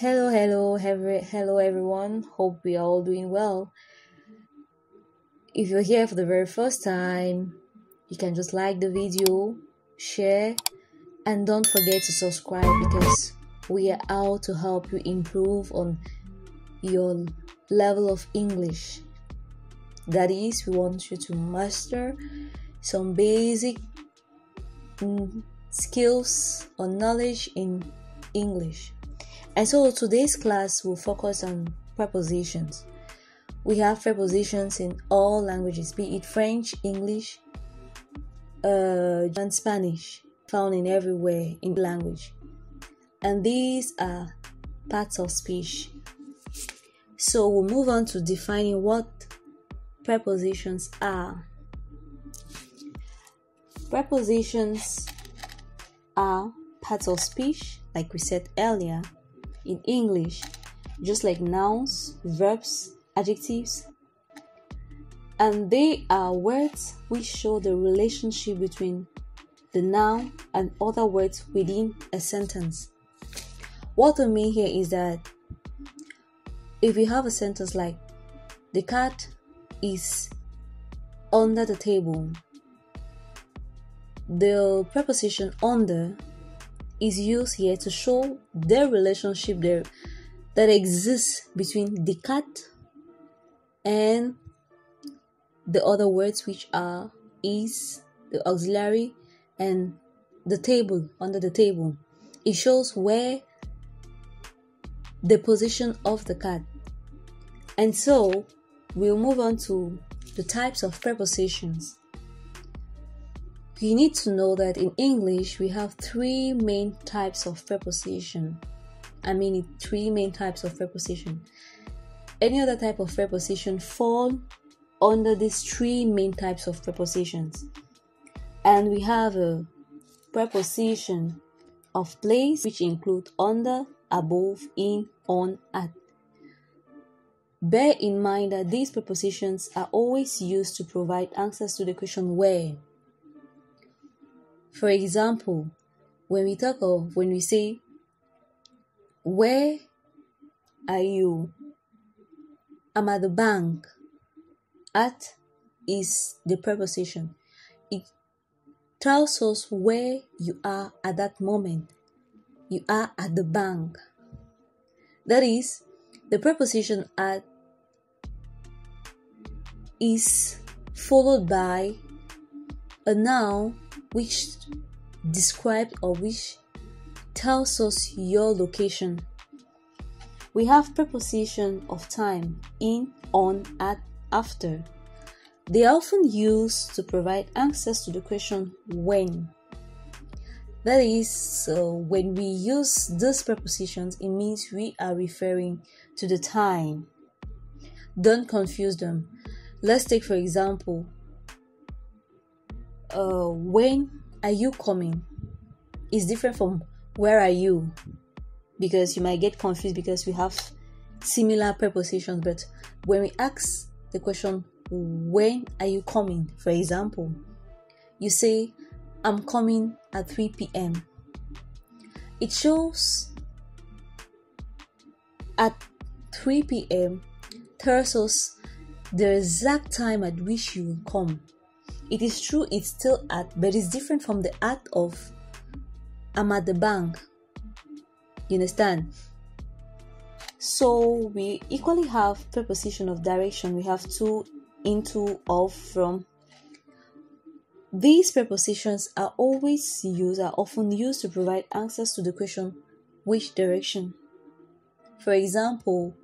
Hello everyone. Hope we are all doing well. If you're here for the very first time, you can just like the video, share, and don't forget to subscribe because we are out to help you improve on your level of English. That is, we want you to master some basic skills or knowledge in English. And so today's class will focus on prepositions. We have prepositions in all languages, be it French, English, and Spanish, found in everywhere in language. And these are parts of speech. So we'll move on to defining what prepositions are. Prepositions are parts of speech, like we said earlier, in English, just like nouns, verbs, adjectives, and they are words which show the relationship between the noun and other words within a sentence. What I mean here is that if you have a sentence like the cat is under the table, the preposition under is used here to show the relationship there that exists between the cat and the other words, which are is, the auxiliary, and the table, under the table. It shows where the position of the cat. And so we'll move on to the types of prepositions. You need to know that in English we have three main types of preposition. Three main types of preposition. Any other type of preposition fall under these three main types of prepositions. And we have a preposition of place, which include under, above, in, on, at. Bear in mind that these prepositions are always used to provide answers to the question where. For example, when we say, where are you? I'm at the bank. At is the preposition. It tells us where you are at that moment. You are at the bank. That is, the preposition at is followed by a noun which describes or which tells us your location. We have preposition of time, in, on, at, after. They are often used to provide answers to the question when. That is, when we use these prepositions, it means we are referring to the time. Don't confuse them. Let's take, for example, when are you coming? Is different from where are you, because you might get confused because we have similar prepositions. But when we ask the question, when are you coming? For example, you say, I'm coming at 3 p.m. It shows at 3 p.m. tells us the exact time at which you will come. It is true, it's still at, but it's different from the at of I'm at the bank. You understand? So we equally have preposition of direction. We have to, into, of, from. These prepositions are often used to provide answers to the question, which direction? For example,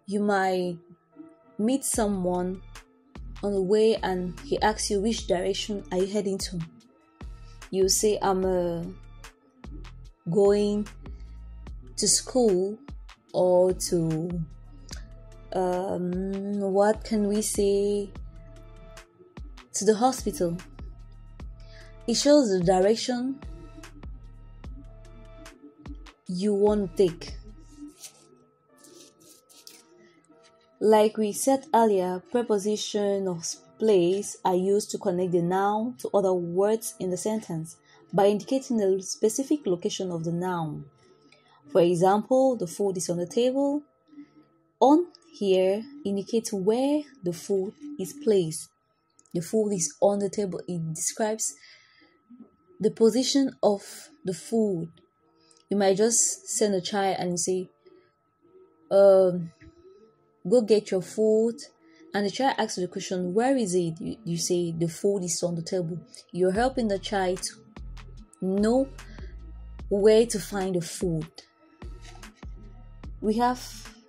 you might meet someone on the way and he asks you, which direction are you heading to? You say, I'm going to school, or to what can we say, to the hospital. It shows the direction you want to take. Like we said earlier, preposition of place are used to connect the noun to other words in the sentence by indicating the specific location of the noun. For example, the food is on the table. On here indicates where the food is placed. The food is on the table. It describes the position of the food. You might just send a child and you say, go get your food. And the child asks the question, where is it? You say, the food is on the table. You're helping the child to know where to find the food. We have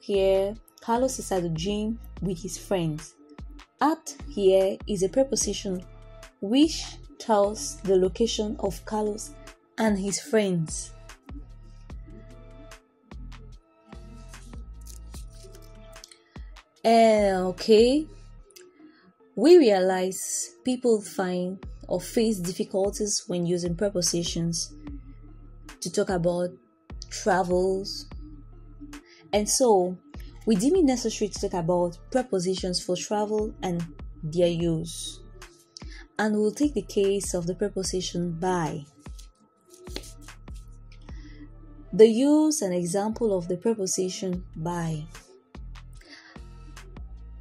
here, Carlos is at the gym with his friends. At here is a preposition which tells the location of Carlos and his friends. Okay, we realize people find or face difficulties when using prepositions to talk about travels, and so we deem it necessary to talk about prepositions for travel and their use. And we'll take the case of the preposition by. The use and example of the preposition by.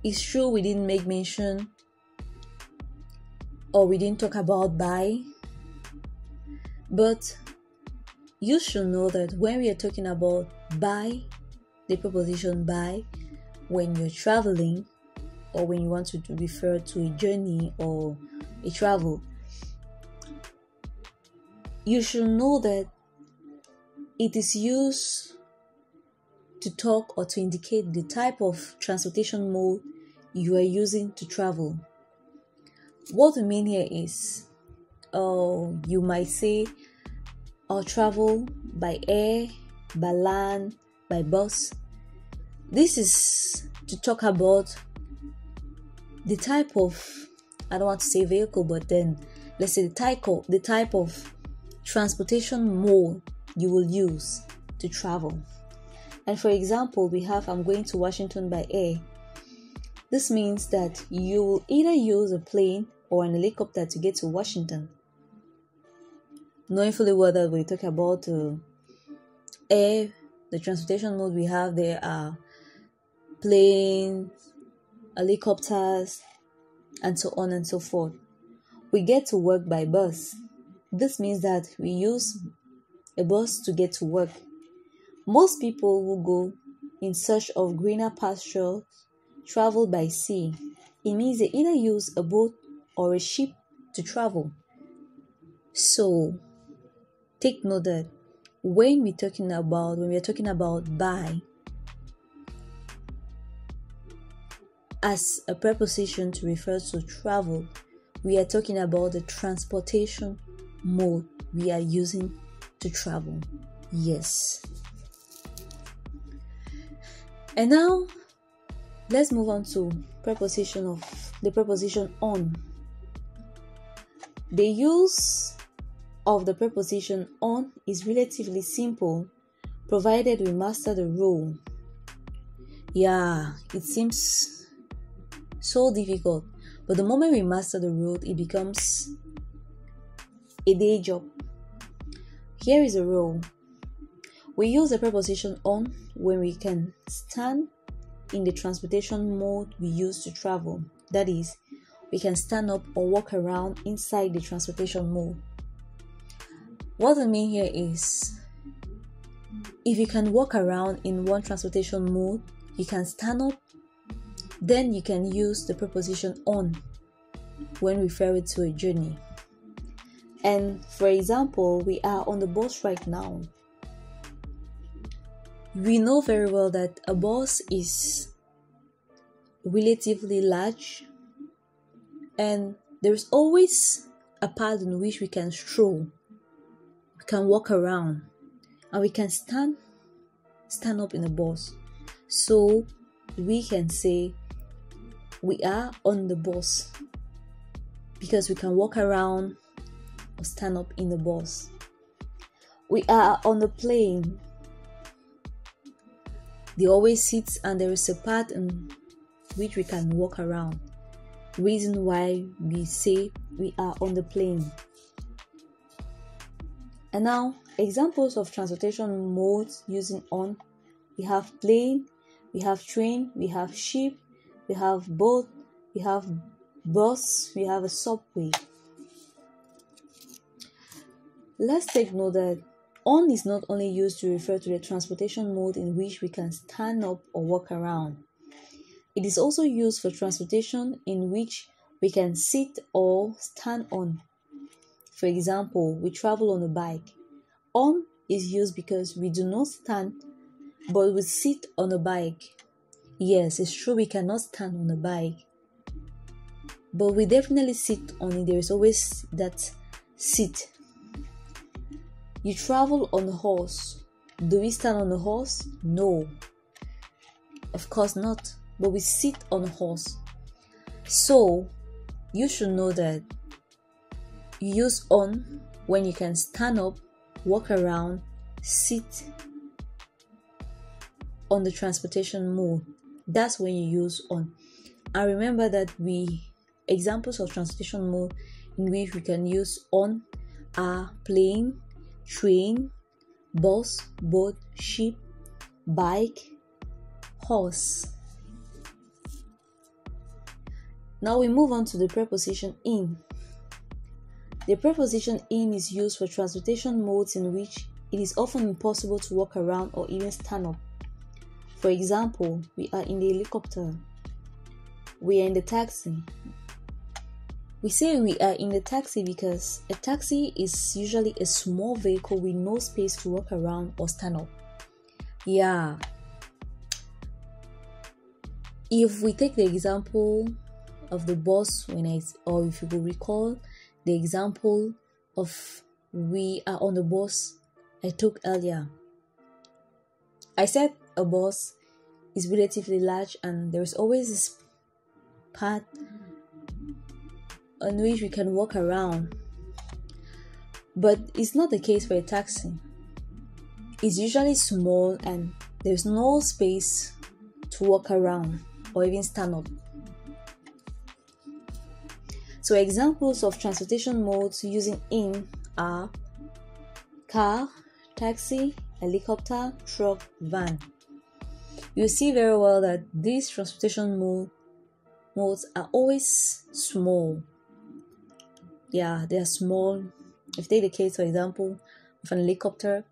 It's true we didn't make mention or we didn't talk about by, but you should know that when we are talking about by, the preposition by, when you're traveling or when you want to refer to a journey or a travel, you should know that it is used to talk or to indicate the type of transportation mode you are using to travel. What we mean here is, you might say, I'll travel by air, by land, by bus. This is to talk about the type of, I don't want to say vehicle, but then let's say the type of transportation mode you will use to travel. And for example, we have, I'm going to Washington by air. This means that you will either use a plane or an helicopter to get to Washington. Knowing fully well that when we talk about air, the transportation mode we have there are planes, helicopters, and so on and so forth. We get to work by bus. This means that we use a bus to get to work. Most people will go in search of greener pastures, travel by sea. It means they either use a boat or a ship to travel. So take note that when we are talking about by as a preposition to refer to travel, we are talking about the transportation mode we are using to travel. Yes. And now let's move on to the preposition on. The use of the preposition on is relatively simple, provided we master the rule. Yeah, it seems so difficult, but the moment we master the rule, it becomes a day job. Here is a rule. We use the preposition on when we can stand in the transportation mode we use to travel. That is, we can stand up or walk around inside the transportation mode. What I mean here is, if you can walk around in one transportation mode, you can stand up, then you can use the preposition on when referring to a journey. And for example, we are on the bus right now. We know very well that a bus is relatively large, and there's always a part in which we can stroll, we can walk around, and we can stand up in a bus. So we can say we are on the bus because we can walk around or stand up in the bus. We are on the plane. They always sit and there is a part in which we can walk around. Reason why we say we are on the plane. And now examples of transportation modes using on: we have plane, we have train, we have ship, we have boat, we have bus, we have a subway. Let's take note that on is not only used to refer to the transportation mode in which we can stand up or walk around. It is also used for transportation in which we can sit or stand on. For example, we travel on a bike. On is used because we do not stand, but we sit on a bike. Yes, it's true we cannot stand on a bike, but we definitely sit on it. There is always that sit. You travel on a horse. Do we stand on a horse? No, of course not, but we sit on a horse. So you should know that you use on when you can stand up, walk around, sit on the transportation mode. That's when you use on. And remember that examples of transportation mode in which we can use on are plane, train, bus, boat, ship, bike, horse. Now we move on to the preposition in. The preposition in is used for transportation modes in which it is often impossible to walk around or even stand up. For example, we are in the helicopter. We are in the taxi. We say we are in the taxi because a taxi is usually a small vehicle with no space to walk around or stand up. Yeah. If we take the example of the bus, or if you will recall the example of we are on the bus I took earlier. I said a bus is relatively large and there is always this part on which we can walk around. But it's not the case for a taxi. It's usually small and there's no space to walk around or even stand up. So examples of transportation modes using in are car, taxi, helicopter, truck, van. You see very well that these transportation modes are always small. Yeah, they are small. If they take the case, for example, of an helicopter,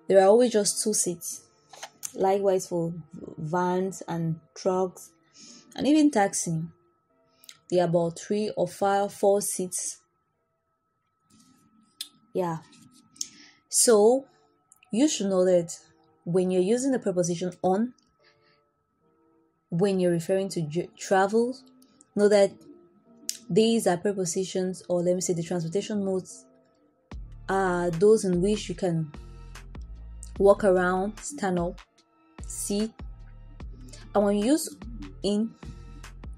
there are always just 2 seats. Likewise for vans and trucks and even taxi. There are about 3 or 4 seats. Yeah. So you should know that when you're using the preposition on, when you're referring to travel, know that these are prepositions, or let me say the transportation modes are those in which you can walk around, stand up, sit. And when you use in,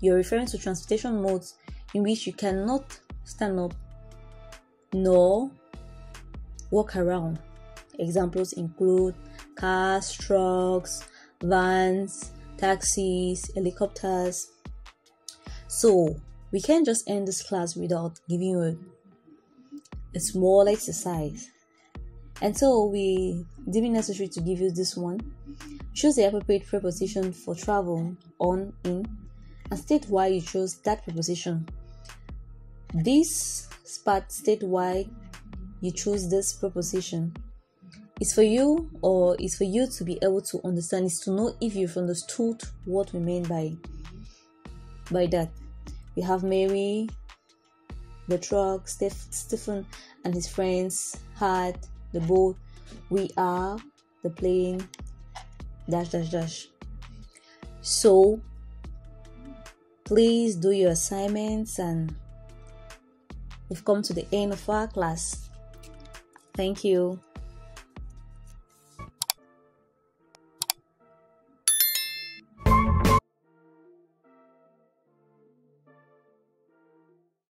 you're referring to transportation modes in which you cannot stand up nor walk around. Examples include cars, trucks, vans, taxis, helicopters. So we can't just end this class without giving you a small exercise. And so we deem it necessary to give you this one. Choose the appropriate preposition for travel, on, in, and state why you chose that preposition. This part state why you choose this preposition. It's for you, or it's for you to be able to understand. It's to know if you've understood what we mean by that. We have Mary, the truck, Stephen and his friends, had the boat, we are the plane, ... So please do your assignments, and we've come to the end of our class. Thank you.